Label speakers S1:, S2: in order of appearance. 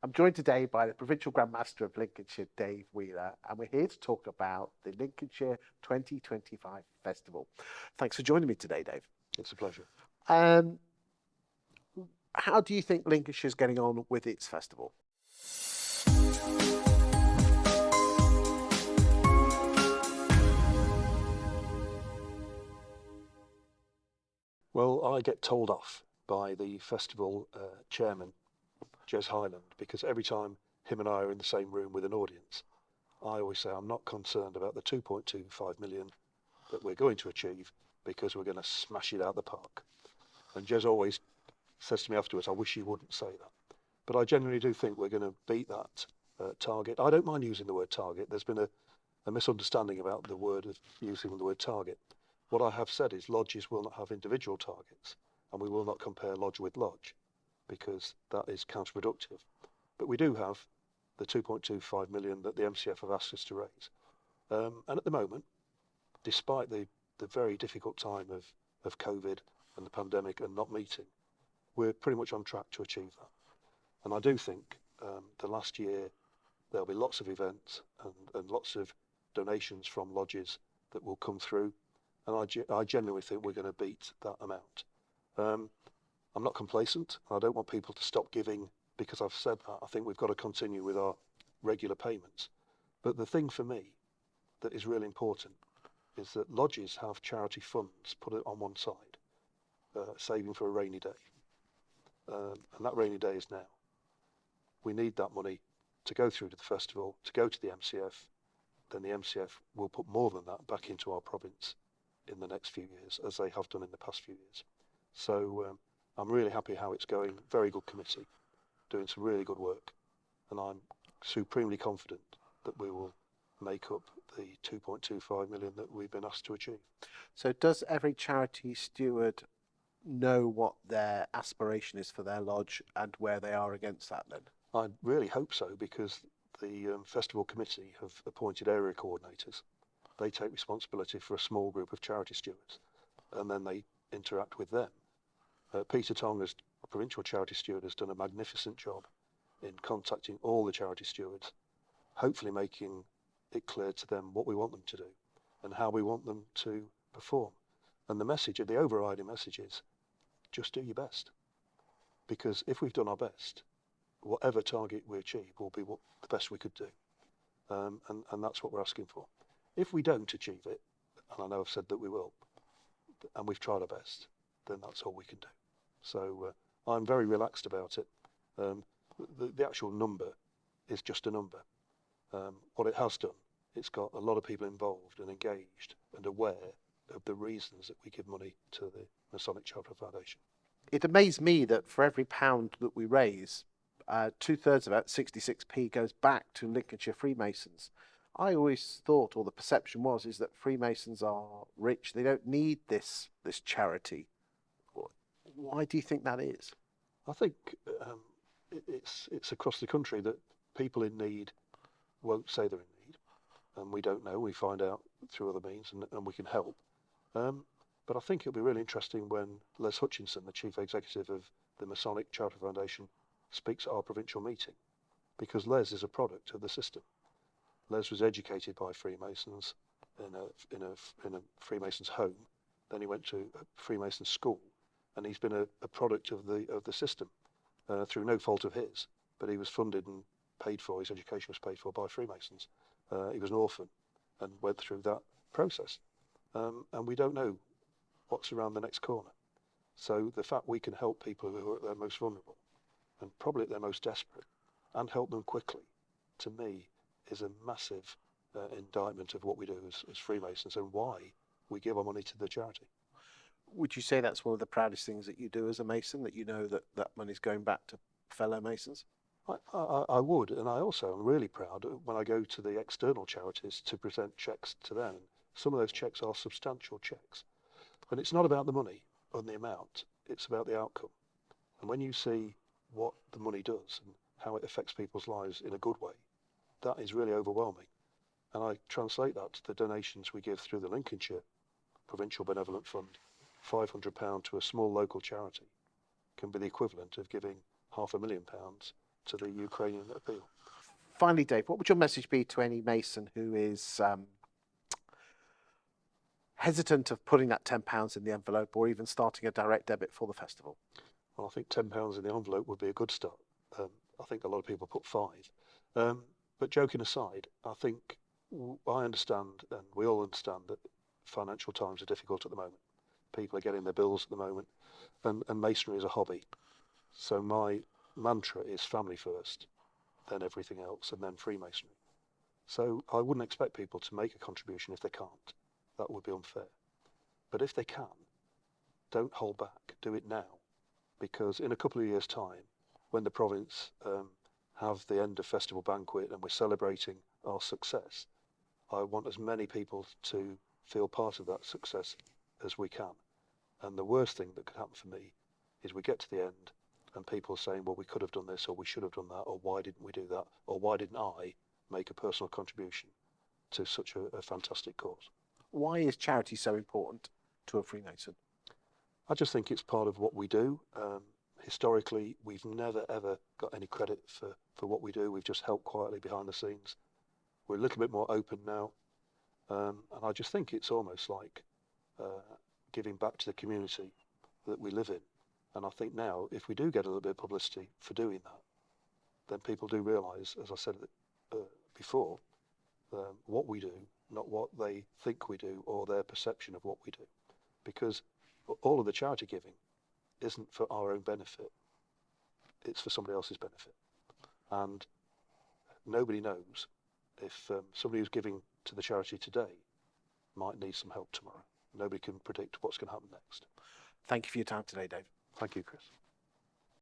S1: I'm joined today by the Provincial Grand Master of Lincolnshire, Dave Wheeler, and we're here to talk about the Lincolnshire 2025 Festival. Thanks for joining me today, Dave.
S2: It's a pleasure.
S1: How do you think Lincolnshire's getting on with its festival?
S2: Well, I get told off by the festival chairman, Jez Highland, because every time him and I are in the same room with an audience, I always say I'm not concerned about the 2.25 million that we're going to achieve because we're going to smash it out the park. And Jez always says to me afterwards, I wish you wouldn't say that. But I genuinely do think we're going to beat that target. I don't mind using the word target. There's been a misunderstanding about the word of using the word target. What I have said is lodges will not have individual targets, and we will not compare lodge with lodge, because that is counterproductive. But we do have the 2.25 million that the MCF have asked us to raise. And at the moment, despite the very difficult time of COVID and the pandemic and not meeting, we're pretty much on track to achieve that. And I do think the last year there'll be lots of events and lots of donations from lodges that will come through. And I genuinely think we're going to beat that amount. I'm not complacent. I don't want people to stop giving because I've said that. I think we've got to continue with our regular payments. But the thing for me that is really important is that lodges have charity funds put it on one side, saving for a rainy day. And that rainy day is now. We need that money to go through to the festival, to go to the MCF. Then the MCF will put more than that back into our province in the next few years, as they have done in the past few years. So I'm really happy how it's going. Very good committee, doing some really good work. And I'm supremely confident that we will make up the 2.25 million that we've been asked to achieve.
S1: So does every charity steward know what their aspiration is for their lodge and where they are against that then?
S2: I really hope so, because the festival committee have appointed area coordinators. They take responsibility for a small group of charity stewards, and then they interact with them. Peter Tong, as provincial charity steward, has done a magnificent job in contacting all the charity stewards, hopefully making it clear to them what we want them to do and how we want them to perform. And the message, the overriding message is, just do your best. Because if we've done our best, whatever target we achieve will be the best we could do. And that's what we're asking for. If we don't achieve it, and I know I've said that we will, and we've tried our best, then that's all we can do. So I'm very relaxed about it. The actual number is just a number. What it has done, it's got a lot of people involved and engaged and aware of the reasons that we give money to the Masonic Charitable Foundation.
S1: It amazed me that for every pound that we raise, 2/3 of it, 66p, goes back to Lincolnshire Freemasons. I always thought, or the perception was, is that Freemasons are rich. They don't need this charity. Why do you think that is?
S2: I think it's across the country that people in need won't say they're in need, and we don't know. We find out through other means, and we can help. But I think it'll be really interesting when Les Hutchinson, the Chief Executive of the Masonic Charitable Foundation, speaks at our provincial meeting, because Les is a product of the system. Les was educated by Freemasons in a Freemasons home. Then he went to a Freemason school, and he's been a product of the system through no fault of his. But he was funded and paid for. His education was paid for by Freemasons. He was an orphan and went through that process. And we don't know what's around the next corner. So the fact we can help people who are at their most vulnerable and probably at their most desperate and help them quickly, to me, is a massive indictment of what we do as Freemasons and why we give our money to the charity.
S1: Would you say that's one of the proudest things that you do as a Mason, that you know that money's going back to fellow Masons?
S2: I would, and I also am really proud when I go to the external charities to present cheques to them. Some of those cheques are substantial cheques. And it's not about the money and the amount, it's about the outcome. And when you see what the money does and how it affects people's lives in a good way, that is really overwhelming. And I translate that to the donations we give through the Lincolnshire Provincial Benevolent Fund. £500 to a small local charity can be the equivalent of giving £500,000 to the Ukrainian appeal.
S1: Finally, Dave, what would your message be to any Mason who is hesitant of putting that £10 in the envelope or even starting a direct debit for the festival?
S2: Well, I think £10 in the envelope would be a good start. I think a lot of people put £5. But joking aside, I think I understand, and we all understand, that financial times are difficult at the moment. People are getting their bills at the moment, and masonry is a hobby. So my mantra is family first, then everything else, and then Freemasonry. So I wouldn't expect people to make a contribution if they can't. That would be unfair. But if they can, don't hold back. Do it now. Because in a couple of years' time, when the province have the end of festival banquet and we're celebrating our success, I want as many people to feel part of that success as we can. And the worst thing that could happen for me is we get to the end and people saying, well, we could have done this, or we should have done that, or why didn't we do that, or why didn't I make a personal contribution to such a fantastic cause.
S1: Why is charity so important to a Freemason?
S2: I just think it's part of what we do. Historically, we've never ever got any credit for what we do. We've just helped quietly behind the scenes. We're a little bit more open now, and I just think it's almost like giving back to the community that we live in. And I think now, if we do get a little bit of publicity for doing that, then people do realise, as I said before, what we do, not what they think we do or their perception of what we do. Because all of the charity giving isn't for our own benefit, it's for somebody else's benefit. And nobody knows if somebody who's giving to the charity today might need some help tomorrow. Nobody can predict what's going to happen next.
S1: Thank you for your time today, Dave.
S2: Thank you, Chris.